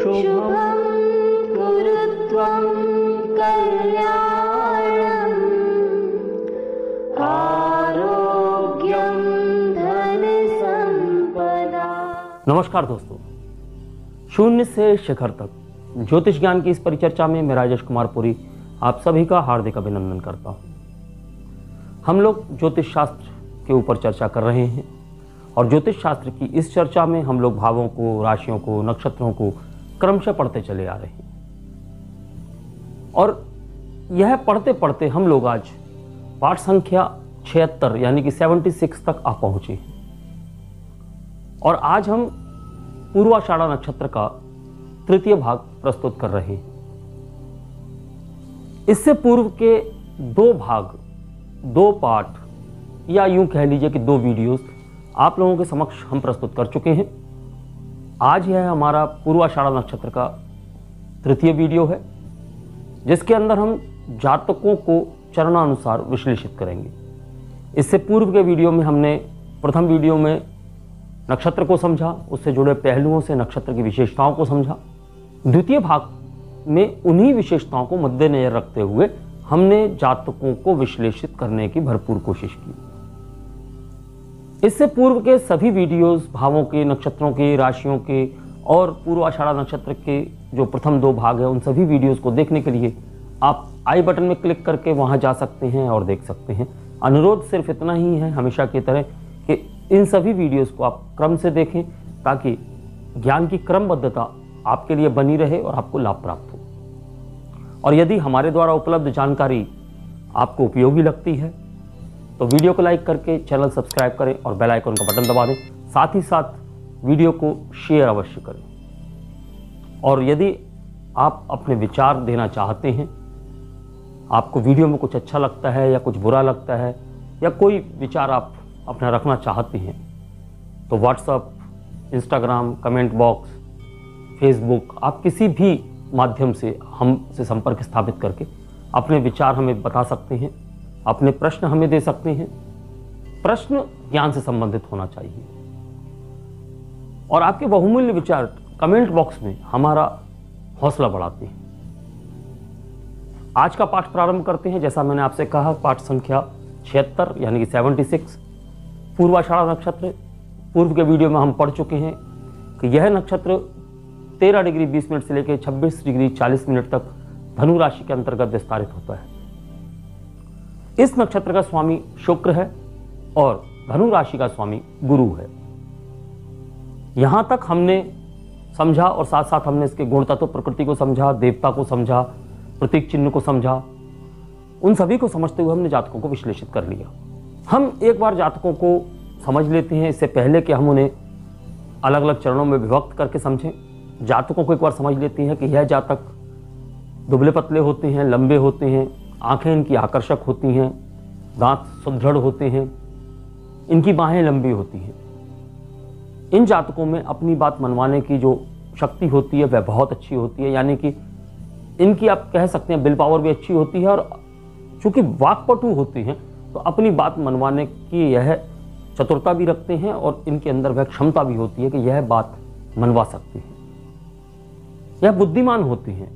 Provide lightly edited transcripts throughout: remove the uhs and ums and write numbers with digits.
शुभं कुरु त्वं कल्याणम् आरोग्यं धनसंपदा। नमस्कार दोस्तों, शून्य से शिखर तक ज्योतिष ज्ञान की इस परिचर्चा में मैं राजेश कुमार पुरी आप सभी का हार्दिक अभिनंदन करता हूं। हम लोग ज्योतिष शास्त्र के ऊपर चर्चा कर रहे हैं और ज्योतिष शास्त्र की इस चर्चा में हम लोग भावों को, राशियों को, नक्षत्रों को क्रमशः पढ़ते चले आ रहे हैं। और यह पढ़ते पढ़ते हम लोग आज पाठ संख्या 76 यानी कि 76 तक आ पहुंचे हैं। और आज हम पूर्वाषाढ़ा नक्षत्र का तृतीय भाग प्रस्तुत कर रहे हैं। इससे पूर्व के दो भाग, दो पाठ या यूं कह लीजिए कि दो वीडियोस आप लोगों के समक्ष हम प्रस्तुत कर चुके हैं। आज यह हमारा पूर्वाषाढ़ा नक्षत्र का तृतीय वीडियो है, जिसके अंदर हम जातकों को चरणानुसार विश्लेषित करेंगे। इससे पूर्व के वीडियो में हमने प्रथम वीडियो में नक्षत्र को समझा, उससे जुड़े पहलुओं से नक्षत्र की विशेषताओं को समझा। द्वितीय भाग में उन्हीं विशेषताओं को मद्देनजर रखते हुए हमने जातकों को विश्लेषित करने की भरपूर कोशिश की। इससे पूर्व के सभी वीडियोस भावों के, नक्षत्रों के, राशियों के और पूर्वाषाढ़ा नक्षत्र के जो प्रथम दो भाग हैं, उन सभी वीडियोस को देखने के लिए आप आई बटन में क्लिक करके वहां जा सकते हैं और देख सकते हैं। अनुरोध सिर्फ इतना ही है, हमेशा की तरह, कि इन सभी वीडियोस को आप क्रम से देखें ताकि ज्ञान की क्रमबद्धता आपके लिए बनी रहे और आपको लाभ प्राप्त हो। और यदि हमारे द्वारा उपलब्ध जानकारी आपको उपयोगी लगती है तो वीडियो को लाइक करके चैनल सब्सक्राइब करें और बेल आइकन का बटन दबा दें। साथ ही साथ वीडियो को शेयर अवश्य करें। और यदि आप अपने विचार देना चाहते हैं, आपको वीडियो में कुछ अच्छा लगता है या कुछ बुरा लगता है या कोई विचार आप अपना रखना चाहते हैं, तो WhatsApp, Instagram, comment box, Facebook, आप किसी भी माध्यम से हमसे संपर्क स्थापित करके अपने विचार हमें बता सकते हैं, अपने प्रश्न हमें दे सकते हैं। प्रश्न ज्ञान से संबंधित होना चाहिए और आपके बहुमूल्य विचार कमेंट बॉक्स में हमारा हौसला बढ़ाते हैं। आज का पाठ प्रारंभ करते हैं। जैसा मैंने आपसे कहा, पाठ संख्या 76 यानी कि 76 पूर्वाषाढ़ा नक्षत्र। पूर्व के वीडियो में हम पढ़ चुके हैं कि यह नक्षत्र 13 डिग्री 20 मिनट से लेकर 26 डिग्री 40 मिनट तक धनु राशि के अंतर्गत विस्तारित होता है। इस नक्षत्र का स्वामी शुक्र है और धनु राशि का स्वामी गुरु है। यहां तक हमने समझा और साथ साथ हमने इसके गुण तत्व, प्रकृति को समझा, देवता को समझा, प्रतीक चिन्ह को समझा। उन सभी को समझते हुए हमने जातकों को विश्लेषित कर लिया। हम एक बार जातकों को समझ लेते हैं, इससे पहले कि हम उन्हें अलग अलग चरणों में विभक्त करके समझें। जातकों को एक बार समझ लेते हैं कि यह जातक दुबले पतले होते हैं, लंबे होते हैं, आंखें इनकी आकर्षक होती हैं, दांत सुदृढ़ होते हैं, इनकी बाहें लंबी होती हैं। इन जातकों में अपनी बात मनवाने की जो शक्ति होती है वह बहुत अच्छी होती है, यानी कि इनकी आप कह सकते हैं विल पावर भी अच्छी होती है। और चूंकि वाक्पटु होते हैं तो अपनी बात मनवाने की यह चतुरता भी रखते हैं और इनके अंदर वह क्षमता भी होती है कि यह बात मनवा सकते हैं। यह बुद्धिमान होते हैं,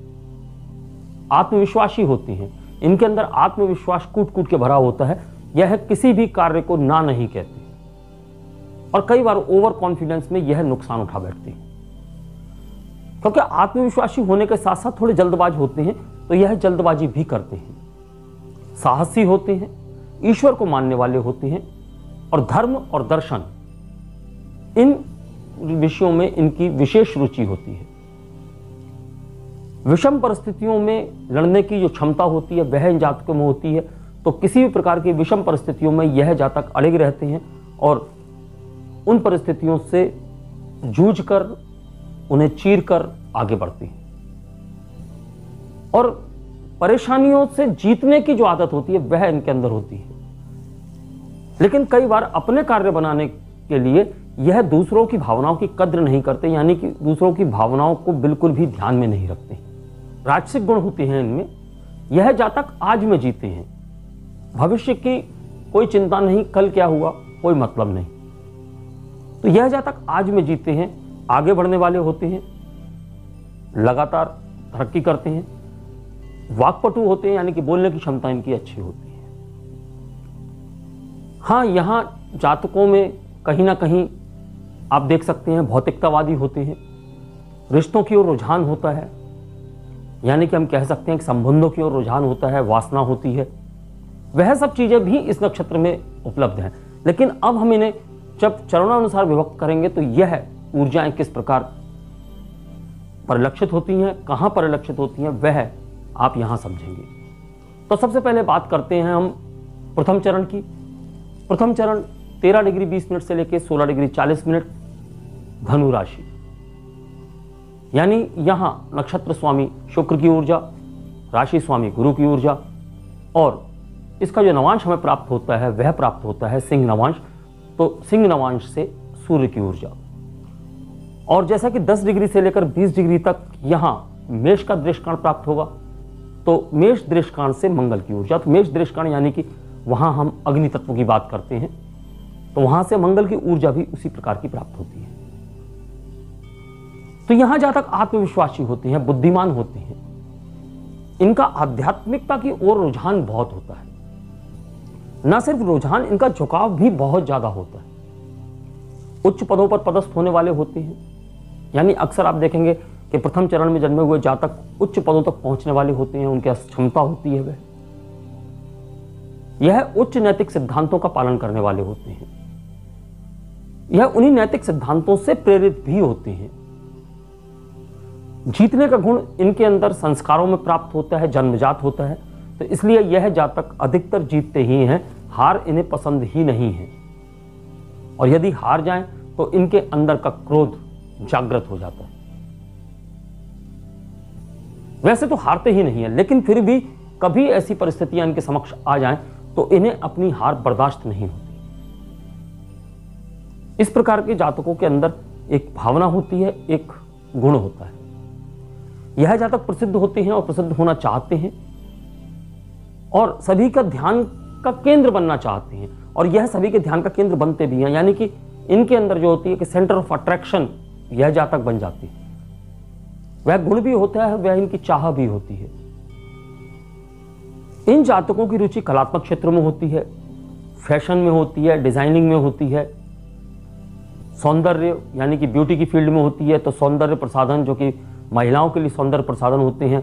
आत्मविश्वासी होते हैं। इनके अंदर आत्मविश्वास कूट कूट के भरा होता है। यह किसी भी कार्य को ना नहीं कहते और कई बार ओवर कॉन्फिडेंस में यह नुकसान उठा बैठते हैं। क्योंकि आत्मविश्वासी होने के साथ साथ थोड़े जल्दबाज होते हैं तो यह जल्दबाजी भी करते हैं। साहसी होते हैं, ईश्वर को मानने वाले होते हैं और धर्म और दर्शन, इन विषयों में इनकी विशेष रुचि होती है। विषम परिस्थितियों में लड़ने की जो क्षमता होती है वह इन जातकों में होती है। तो किसी भी प्रकार की विषम परिस्थितियों में यह जातक अड़िग रहते हैं और उन परिस्थितियों से जूझकर, उन्हें चीरकर आगे बढ़ते हैं। और परेशानियों से जीतने की जो आदत होती है वह इनके अंदर होती है। लेकिन कई बार अपने कार्य बनाने के लिए यह दूसरों की भावनाओं की कद्र नहीं करते, यानी कि दूसरों की भावनाओं को बिल्कुल भी ध्यान में नहीं रखते। राजसिक गुण होते हैं इनमें। यह जातक आज में जीते हैं, भविष्य की कोई चिंता नहीं, कल क्या हुआ कोई मतलब नहीं। तो यह जातक आज में जीते हैं, आगे बढ़ने वाले होते हैं। लगातार तरक्की करते हैं, वाक्पटु होते हैं, यानी कि बोलने की क्षमता इनकी अच्छी होती है। हाँ, यहाँ जातकों में कहीं ना कहीं आप देख सकते हैं भौतिकतावादी होते हैं, रिश्तों की ओर रुझान होता है, यानी कि हम कह सकते हैं कि संबंधों की ओर रुझान होता है, वासना होती है। वह सब चीजें भी इस नक्षत्र में उपलब्ध हैं। लेकिन अब हम इन्हें जब चरणानुसार विभक्त करेंगे तो यह ऊर्जाएं किस प्रकार परिलक्षित होती हैं, कहां परिलक्षित होती हैं, वह आप यहां समझेंगे। तो सबसे पहले बात करते हैं हम प्रथम चरण की। प्रथम चरण 13 डिग्री 20 मिनट से लेकर 16 डिग्री 40 मिनट धनु राशि, यानी यहां नक्षत्र स्वामी शुक्र की ऊर्जा, राशि स्वामी गुरु की ऊर्जा, और इसका जो नवांश हमें प्राप्त होता है वह प्राप्त होता है सिंह नवांश। तो सिंह नवांश से सूर्य की ऊर्जा, और जैसा कि 10 डिग्री से लेकर 20 डिग्री तक यहां मेष का दृष्टिकोण प्राप्त होगा, तो मेष दृष्टिकोण से मंगल की ऊर्जा। तो मेष दृष्टिकोण यानी कि वहां हम अग्नि तत्व की बात करते हैं, तो वहां से मंगल की ऊर्जा भी उसी प्रकार की प्राप्त होती है। तो यहां जातक आत्मविश्वासी होते हैं, बुद्धिमान होते हैं, इनका आध्यात्मिकता की ओर रुझान बहुत होता है। न सिर्फ रुझान, इनका झुकाव भी बहुत ज्यादा होता है। उच्च पदों पर पदस्थ होने वाले होते हैं, यानी अक्सर आप देखेंगे कि प्रथम चरण में जन्मे हुए जातक उच्च पदों तक पहुंचने वाले होते हैं, उनकी क्षमता होती है वह। यह उच्च नैतिक सिद्धांतों का पालन करने वाले होते हैं, यह उन्हीं नैतिक सिद्धांतों से प्रेरित भी होते हैं। जीतने का गुण इनके अंदर संस्कारों में प्राप्त होता है, जन्मजात होता है, तो इसलिए यह जातक अधिकतर जीतते ही हैं, हार इन्हें पसंद ही नहीं है। और यदि हार जाएं तो इनके अंदर का क्रोध जागृत हो जाता है। वैसे तो हारते ही नहीं है, लेकिन फिर भी कभी ऐसी परिस्थितियां इनके समक्ष आ जाएं तो इन्हें अपनी हार बर्दाश्त नहीं होती। इस प्रकार के जातकों के अंदर एक भावना होती है, एक गुण होता है। यह जातक प्रसिद्ध होते हैं और प्रसिद्ध होना चाहते हैं, और सभी का ध्यान का केंद्र बनना चाहते हैं, और यह सभी के ध्यान का केंद्र बनते भी हैं, यानी कि इनके अंदर जो होती है कि सेंटर ऑफ अट्रैक्शन यह जातक बन जाती है। वह गुण भी होता है, वह इनकी चाह भी होती है। इन जातकों की रुचि कलात्मक क्षेत्रों में होती है, फैशन में होती है, डिजाइनिंग में होती है, सौंदर्य यानी कि ब्यूटी की फील्ड में होती है। तो सौंदर्य प्रसाधन, जो कि महिलाओं के लिए सौंदर्य प्रसाधन होते हैं,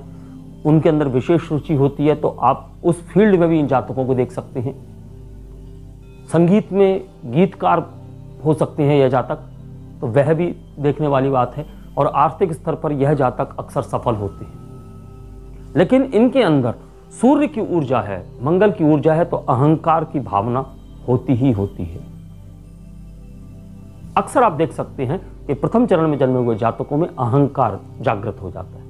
उनके अंदर विशेष रुचि होती है, तो आप उस फील्ड में भी इन जातकों को देख सकते हैं। संगीत में गीतकार हो सकते हैं यह जातक, तो वह भी देखने वाली बात है। और आर्थिक स्तर पर यह जातक अक्सर सफल होते हैं। लेकिन इनके अंदर सूर्य की ऊर्जा है, मंगल की ऊर्जा है, तो अहंकार की भावना होती ही होती है। अक्सर आप देख सकते हैं कि प्रथम चरण में जन्मे हुए जातकों में अहंकार जागृत हो जाता है।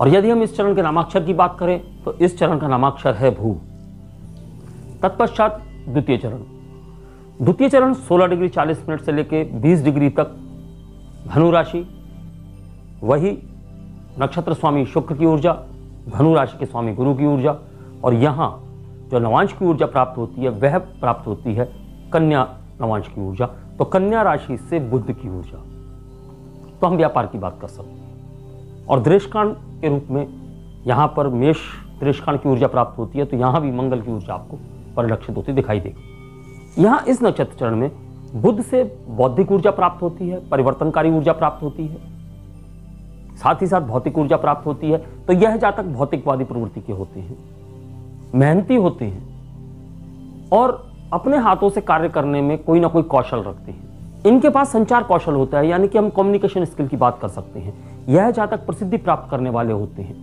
और यदि हम इस चरण के नामाक्षर की बात करें तो इस चरण का नामाक्षर है भू। तत्पश्चात द्वितीय चरण। द्वितीय चरण 16 डिग्री 40 मिनट से लेकर 20 डिग्री तक धनु राशि, वही नक्षत्र स्वामी शुक्र की ऊर्जा, धनु राशि के स्वामी गुरु की ऊर्जा, और यहां जो नवांश की ऊर्जा प्राप्त होती है वह प्राप्त होती है कन्या नवांश की ऊर्जा। तो कन्या राशि से बुध की ऊर्जा, तो हम व्यापार की बात कर सकते हैं। और दृष्टिकोण के रूप में यहां पर मेष दृष्टिकोण की ऊर्जा प्राप्त होती है, तो यहां भी मंगल की ऊर्जा आपको परिलक्षित होती दिखाई देगी। यहां इस नक्षत्र चरण में बुध से बौद्धिक ऊर्जा प्राप्त होती है, परिवर्तनकारी ऊर्जा प्राप्त होती है, साथ ही साथ भौतिक ऊर्जा प्राप्त होती है। तो यह जातक भौतिकवादी प्रवृत्ति के होते हैं, मेहनती होते हैं, और अपने हाथों से कार्य करने में कोई ना कोई कौशल रखते हैं। इनके पास संचार कौशल होता है, यानी कि हम कम्युनिकेशन स्किल की बात कर सकते हैं। यह जातक प्रसिद्धि प्राप्त करने वाले होते हैं।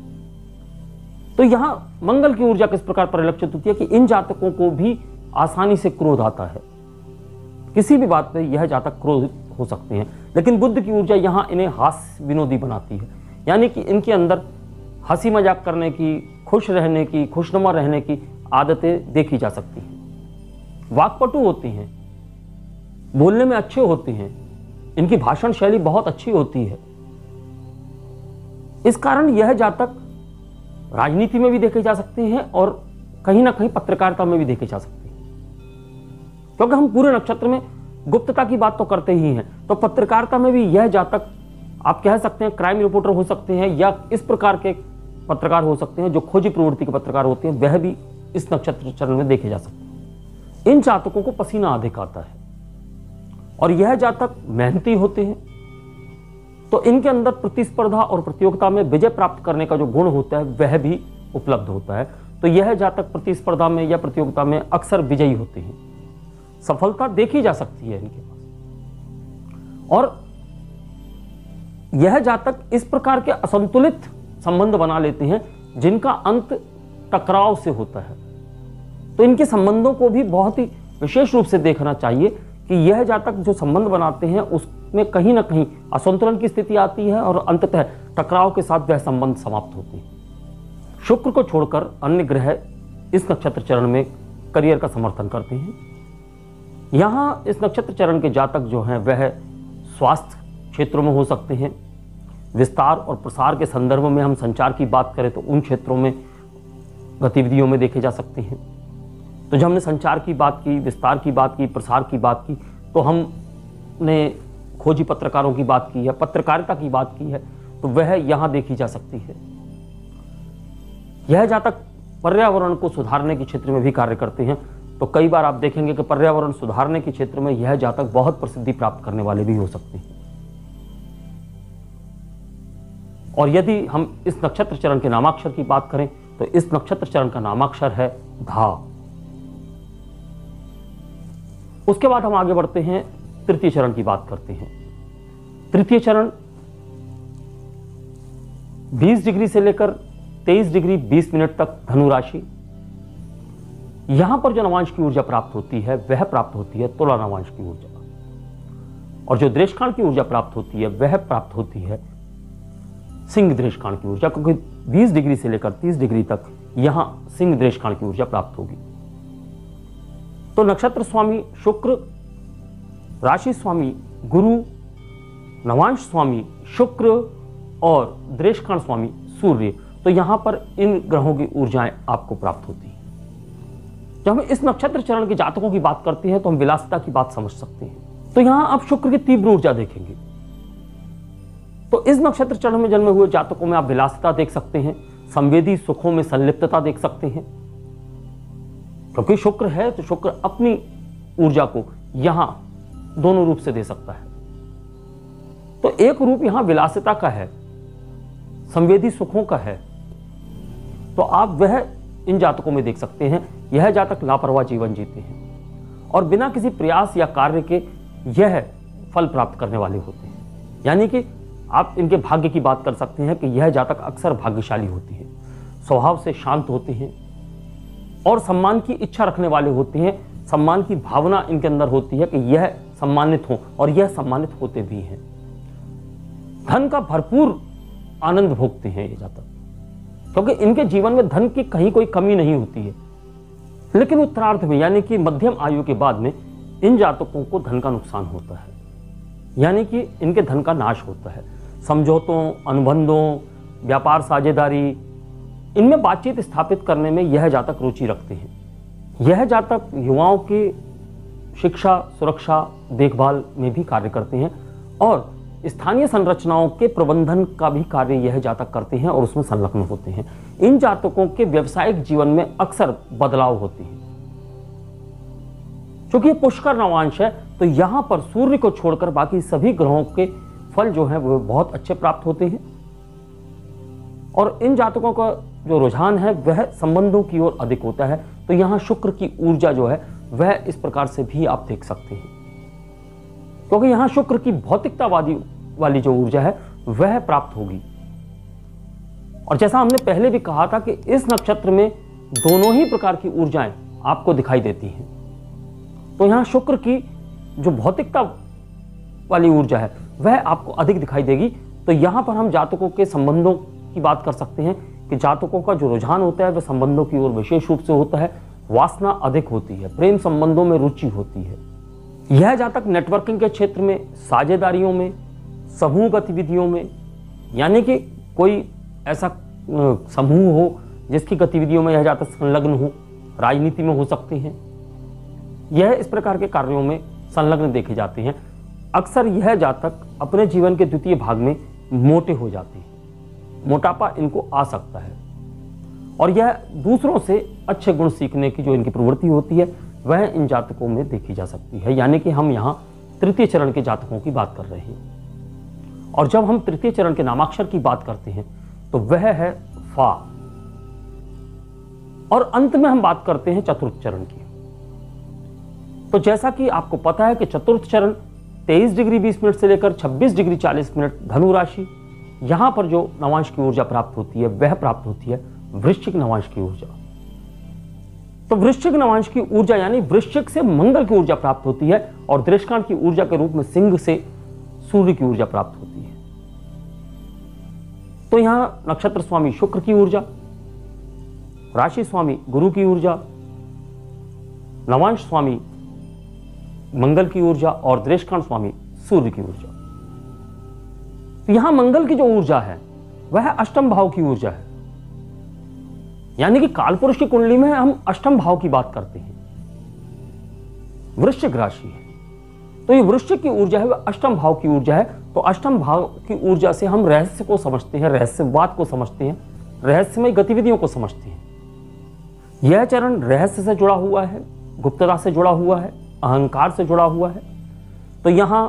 तो यहां मंगल की ऊर्जा किस प्रकार परिलक्षित होती है कि इन जातकों को भी आसानी से क्रोध आता है, किसी भी बात पे यह जातक क्रोध हो सकते हैं। लेकिन बुध की ऊर्जा यहां इन्हें हास्य विनोदी बनाती है, यानी कि इनके अंदर हंसी मजाक करने की, खुश रहने की, खुशनुमा रहने की आदतें देखी जा सकती हैं। वाक्पटु होते हैं, बोलने में अच्छे होते हैं, इनकी भाषण शैली बहुत अच्छी होती है। इस कारण यह जातक राजनीति में भी देखे जा सकते हैं और कहीं ना कहीं पत्रकारिता में भी देखे जा सकते हैं, क्योंकि हम पूरे नक्षत्र में गुप्तता की बात तो करते ही हैं। तो पत्रकारिता में भी यह जातक आप कह सकते हैं क्राइम रिपोर्टर हो सकते हैं, या इस प्रकार के पत्रकार हो सकते हैं जो खोजी प्रवृत्ति के पत्रकार होते हैं, वह भी इस नक्षत्र चरण में देखे जा सकते हैं। इन जातकों को पसीना अधिक आता है और यह जातक मेहनती होते हैं, तो इनके अंदर प्रतिस्पर्धा और प्रतियोगिता में विजय प्राप्त करने का जो गुण होता है वह भी उपलब्ध होता है। तो यह जातक प्रतिस्पर्धा में या प्रतियोगिता में अक्सर विजयी होते हैं, सफलता देखी जा सकती है इनके पास। और यह जातक इस प्रकार के असंतुलित संबंध बना लेते हैं जिनका अंत टकराव से होता है। तो इनके संबंधों को भी बहुत ही विशेष रूप से देखना चाहिए कि यह जातक जो संबंध बनाते हैं उसमें कहीं ना कहीं असंतुलन की स्थिति आती है और अंततः टकराव के साथ वह संबंध समाप्त होते हैं। शुक्र को छोड़कर अन्य ग्रह इस नक्षत्र चरण में करियर का समर्थन करते हैं। यहां इस नक्षत्र चरण के जातक जो हैं वह स्वास्थ्य क्षेत्रों में हो सकते हैं। विस्तार और प्रसार के संदर्भ में हम संचार की बात करें तो उन क्षेत्रों में गतिविधियों में देखे जा सकते हैं। तो जब हमने संचार की बात की, विस्तार की बात की, प्रसार की बात की, तो हमने खोजी पत्रकारों की बात की है, पत्रकारिता की बात की है, तो वह यहां देखी जा सकती है। यह जातक पर्यावरण को सुधारने के क्षेत्र में भी कार्य करते हैं। तो कई बार आप देखेंगे कि पर्यावरण सुधारने के क्षेत्र में यह जातक बहुत प्रसिद्धि प्राप्त करने वाले भी हो सकते हैं। और यदि हम इस नक्षत्र चरण के नामाक्षर की बात करें तो इस नक्षत्र चरण का नामाक्षर है धा। उसके बाद हम आगे बढ़ते हैं, तृतीय चरण की बात करते हैं। तृतीय चरण 20 डिग्री से लेकर 23 डिग्री 20 मिनट तक धनु राशि। यहां पर जो नवांश की ऊर्जा प्राप्त होती है वह प्राप्त होती है तुला नवांश की ऊर्जा, और जो दृष्टिकांड की ऊर्जा प्राप्त होती है वह प्राप्त होती है सिंह दृष्टिकांड की ऊर्जा, क्योंकि 20 डिग्री से लेकर 30 डिग्री तक यहां सिंह दृष्टिकांड की ऊर्जा प्राप्त होगी। तो नक्षत्र स्वामी शुक्र, राशि स्वामी गुरु, नवांश स्वामी शुक्र और दृष्टिकांड स्वामी सूर्य, तो यहां पर इन ग्रहों की ऊर्जाएं आपको प्राप्त होती हैं। जब हम इस नक्षत्र चरण के जातकों की बात करते हैं तो हम विलासिता की बात समझ सकते हैं। तो यहां आप शुक्र की तीव्र ऊर्जा देखेंगे। तो इस नक्षत्र चरण में जन्मे हुए जातकों में आप विलासिता देख सकते हैं, संवेदी सुखों में संलिप्तता देख सकते हैं, क्योंकि शुक्र है तो शुक्र अपनी ऊर्जा को यहां दोनों रूप से दे सकता है। तो एक रूप यहां विलासिता का है, संवेदी सुखों का है, तो आप वह इन जातकों में देख सकते हैं। यह जातक लापरवाह जीवन जीते हैं और बिना किसी प्रयास या कार्य के यह फल प्राप्त करने वाले होते हैं। यानी कि आप इनके भाग्य की बात कर सकते हैं कि यह जातक अक्सर भाग्यशाली होती है, स्वभाव से शांत होते हैं और सम्मान की इच्छा रखने वाले होते हैं। सम्मान की भावना इनके अंदर होती है कि यह सम्मानित हो और यह सम्मानित होते भी हैं। धन का भरपूर आनंद भोगते हैं ये जातक, क्योंकि इनके जीवन में धन की कहीं कोई कमी नहीं होती है। लेकिन उत्तरार्ध में यानी कि मध्यम आयु के बाद में इन जातकों को धन का नुकसान होता है, यानी कि इनके धन का नाश होता है। समझौतों, अनुबंधों, व्यापार साझेदारी, इनमें बातचीत स्थापित करने में यह जातक रुचि रखते हैं। यह जातक युवाओं की शिक्षा, सुरक्षा, देखभाल में भी कार्य करते हैं और स्थानीय संरचनाओं के प्रबंधन का भी कार्य यह जातक करते हैं और उसमें संलग्न होते हैं। इन जातकों के व्यवसायिक जीवन में अक्सर बदलाव होते हैं। क्योंकि ये पुष्कर नवांश है तो यहां पर सूर्य को छोड़कर बाकी सभी ग्रहों के फल जो है वो बहुत अच्छे प्राप्त होते हैं। और इन जातकों का जो रुझान है वह संबंधों की ओर अधिक होता है। तो यहां शुक्र की ऊर्जा जो है वह इस प्रकार से भी आप देख सकते हैं, क्योंकि यहां शुक्र की भौतिकतावादी वाली जो ऊर्जा है वह प्राप्त होगी। और जैसा हमने पहले भी कहा था कि इस नक्षत्र में दोनों ही प्रकार की ऊर्जाएं आपको दिखाई देती हैं। तो यहां शुक्र की जो भौतिकता वाली ऊर्जा है वह आपको अधिक दिखाई देगी। तो यहां पर हम जातकों के संबंधों की बात कर सकते हैं कि जातकों का जो रुझान होता है वह संबंधों की ओर विशेष रूप से होता है। वासना अधिक होती है, प्रेम संबंधों में रुचि होती है। यह जातक नेटवर्किंग के क्षेत्र में, साझेदारियों में, समूह गतिविधियों में, यानी कि कोई ऐसा समूह हो जिसकी गतिविधियों में यह जातक संलग्न हो, राजनीति में हो सकते हैं, यह इस प्रकार के कार्यों में संलग्न देखे जाते हैं। अक्सर यह जातक अपने जीवन के द्वितीय भाग में मोटे हो जाते हैं, मोटापा इनको आ सकता है। और यह दूसरों से अच्छे गुण सीखने की जो इनकी प्रवृत्ति होती है वह इन जातकों में देखी जा सकती है। यानी कि हम यहाँ तृतीय चरण के जातकों की बात कर रहे हैं। और जब हम तृतीय चरण के नामाक्षर की बात करते हैं तो वह है फा। और अंत में हम बात करते हैं चतुर्थ चरण की। तो जैसा कि आपको पता है कि चतुर्थ चरण 23 डिग्री 20 मिनट से लेकर 26 डिग्री 40 मिनट धनु राशि, यहां पर जो नवांश की ऊर्जा प्राप्त होती है वह प्राप्त होती है वृश्चिक नवांश की ऊर्जा। तो वृश्चिक नवांश की ऊर्जा यानी वृश्चिक से मंगल की ऊर्जा प्राप्त होती है और दृष्कांत की ऊर्जा के रूप में सिंह से सूर्य की ऊर्जा प्राप्त होती है। तो यहां नक्षत्र स्वामी शुक्र की ऊर्जा, राशि स्वामी गुरु की ऊर्जा, नवांश स्वामी मंगल की ऊर्जा और दृष्कांत स्वामी सूर्य की ऊर्जा। तो यहां मंगल की जो ऊर्जा है वह अष्टम भाव की ऊर्जा है। यानी कि कालपुरुष की कुंडली में हम अष्टम भाव की बात करते हैं, वृश्चिक राशि है। तो ये वृश्चिक की ऊर्जा है वह अष्टम भाव की ऊर्जा है। तो अष्टम भाव की ऊर्जा से हम रहस्य को समझते हैं, रहस्यवाद को समझते हैं, रहस्यमय गतिविधियों को समझते हैं। यह चरण रहस्य से जुड़ा हुआ है, गुप्तता से जुड़ा हुआ है, अहंकार से जुड़ा हुआ है। तो यहां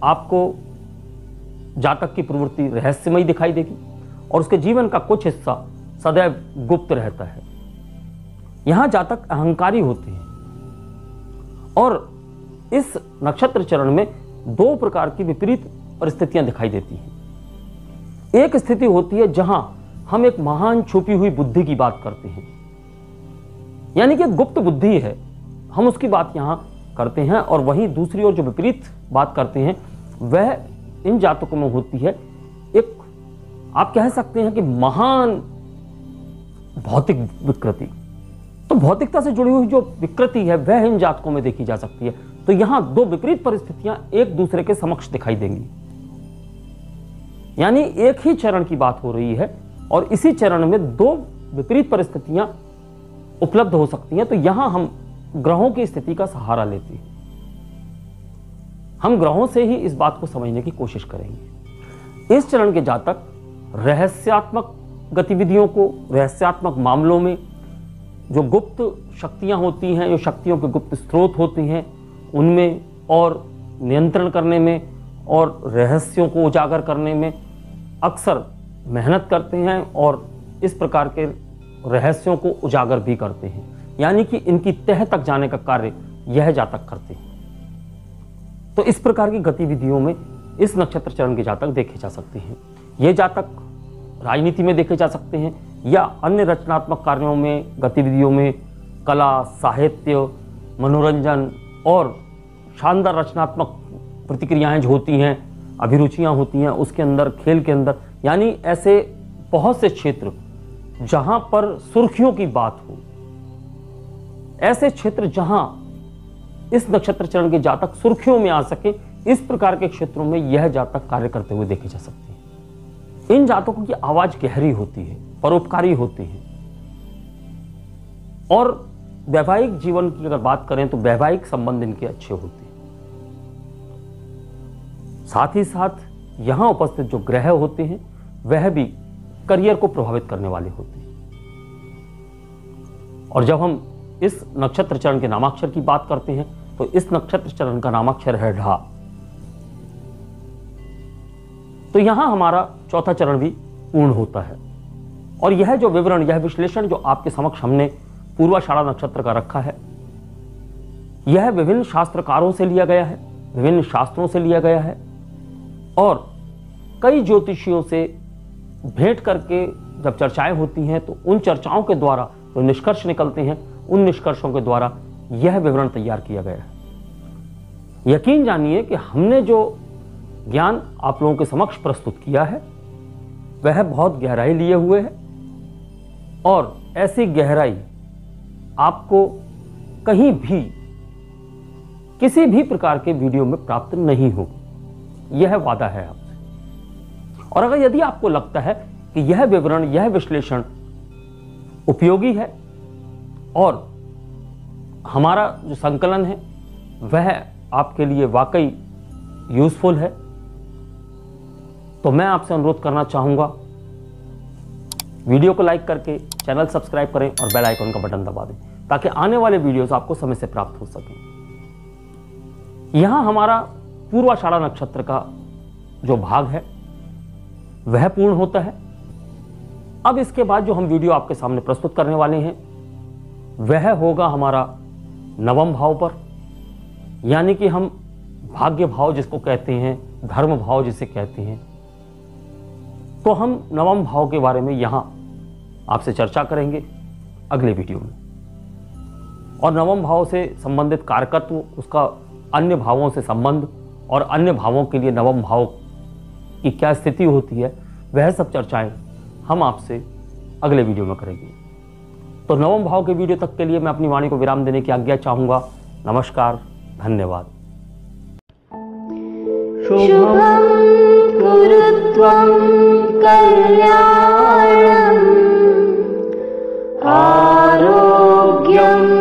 आपको जातक की प्रवृत्ति रहस्यमयी दिखाई देगी और उसके जीवन का कुछ हिस्सा सदैव गुप्त रहता है। यहां जातक अहंकारी होते हैं। और इस नक्षत्र चरण में दो प्रकार की विपरीत परिस्थितियां दिखाई देती हैं। एक स्थिति होती है जहां हम एक महान छुपी हुई बुद्धि की बात करते हैं, यानी कि गुप्त बुद्धि है, हम उसकी बात यहां करते हैं। और वहीं दूसरी ओर जो विपरीत बात करते हैं वह इन जातकों में होती है एक, आप कह सकते हैं कि महान भौतिक विकृति। तो भौतिकता से जुड़ी हुई जो विकृति है वह इन जातकों में देखी जा सकती है। तो यहां दो विपरीत परिस्थितियां एक दूसरे के समक्ष दिखाई देंगी, यानी एक ही चरण की बात हो रही है और इसी चरण में दो विपरीत परिस्थितियां उपलब्ध हो सकती हैं। तो यहां हम ग्रहों की स्थिति का सहारा लेते हैं, हम ग्रहों से ही इस बात को समझने की कोशिश करेंगे। इस चरण के जातक रहस्यात्मक गतिविधियों को, रहस्यात्मक मामलों में जो गुप्त शक्तियां होती हैं, जो शक्तियों के गुप्त स्रोत होते हैं, उनमें और नियंत्रण करने में और रहस्यों को उजागर करने में अक्सर मेहनत करते हैं और इस प्रकार के रहस्यों को उजागर भी करते हैं। यानी कि इनकी तह तक जाने का कार्य यह जातक करते हैं। तो इस प्रकार की गतिविधियों में इस नक्षत्र चरण के जातक देखे जा सकते हैं। ये जातक राजनीति में देखे जा सकते हैं या अन्य रचनात्मक कार्यों में, गतिविधियों में, कला, साहित्य, मनोरंजन और शानदार रचनात्मक प्रतिक्रियाएं जो होती हैं, अभिरुचियां होती हैं उसके अंदर, खेल के अंदर, यानी ऐसे बहुत से क्षेत्र जहां पर सुर्खियों की बात हो, ऐसे क्षेत्र जहां इस नक्षत्र चरण के जातक सुर्खियों में आ सके, इस प्रकार के क्षेत्रों में यह जातक कार्य करते हुए देखे जा सकते हैं। इन जातकों की आवाज गहरी होती है, परोपकारी होती है। और वैवाहिक जीवन की अगर बात करें तो वैवाहिक संबंध इनके अच्छे होते हैं। साथ ही साथ यहां उपस्थित जो ग्रह होते हैं वह भी करियर को प्रभावित करने वाले होते हैं। और जब हम इस नक्षत्र चरण के नामाक्षर की बात करते हैं तो इस नक्षत्र चरण का नामाक्षर है ढा। तो यहां हमारा चौथा चरण भी पूर्ण होता है। और यह जो विवरण, यह विश्लेषण जो आपके समक्ष हमने पूर्वाषाढ़ा नक्षत्र का रखा है, यह विभिन्न शास्त्रकारों से लिया गया है, विभिन्न शास्त्रों से लिया गया है और कई ज्योतिषियों से भेंट करके जब चर्चाएं होती हैं तो उन चर्चाओं के द्वारा जो निष्कर्ष निकलते हैं, उन निष्कर्षों के द्वारा यह विवरण तैयार किया गया है। यकीन जानिए कि हमने जो ज्ञान आप लोगों के समक्ष प्रस्तुत किया है वह बहुत गहराई लिए हुए है और ऐसी गहराई आपको कहीं भी किसी भी प्रकार के वीडियो में प्राप्त नहीं होगी, यह वादा है आपसे। और अगर यदि आपको लगता है कि यह विवरण, यह विश्लेषण उपयोगी है और हमारा जो संकलन है वह आपके लिए वाकई यूजफुल है, तो मैं आपसे अनुरोध करना चाहूँगा, वीडियो को लाइक करके चैनल सब्सक्राइब करें और बेल आइकन का बटन दबा दें ताकि आने वाले वीडियोस आपको समय से प्राप्त हो सकें। यहाँ हमारा पूर्वाषाढ़ा नक्षत्र का जो भाग है वह पूर्ण होता है। अब इसके बाद जो हम वीडियो आपके सामने प्रस्तुत करने वाले हैं वह होगा हमारा नवम भाव पर, यानी कि हम भाग्य भाव जिसको कहते हैं, धर्म भाव जिसे कहते हैं। तो हम नवम भाव के बारे में यहां आपसे चर्चा करेंगे अगले वीडियो में, और नवम भाव से संबंधित कारकत्व, उसका अन्य भावों से संबंध और अन्य भावों के लिए नवम भाव की क्या स्थिति होती है, वह सब चर्चाएं हम आपसे अगले वीडियो में करेंगे। तो नवम भाव के वीडियो तक के लिए मैं अपनी वाणी को विराम देने की आज्ञा चाहूंगा। नमस्कार, धन्यवाद। शुभं कुरुत्वं कल्याणम् आरोग्यम्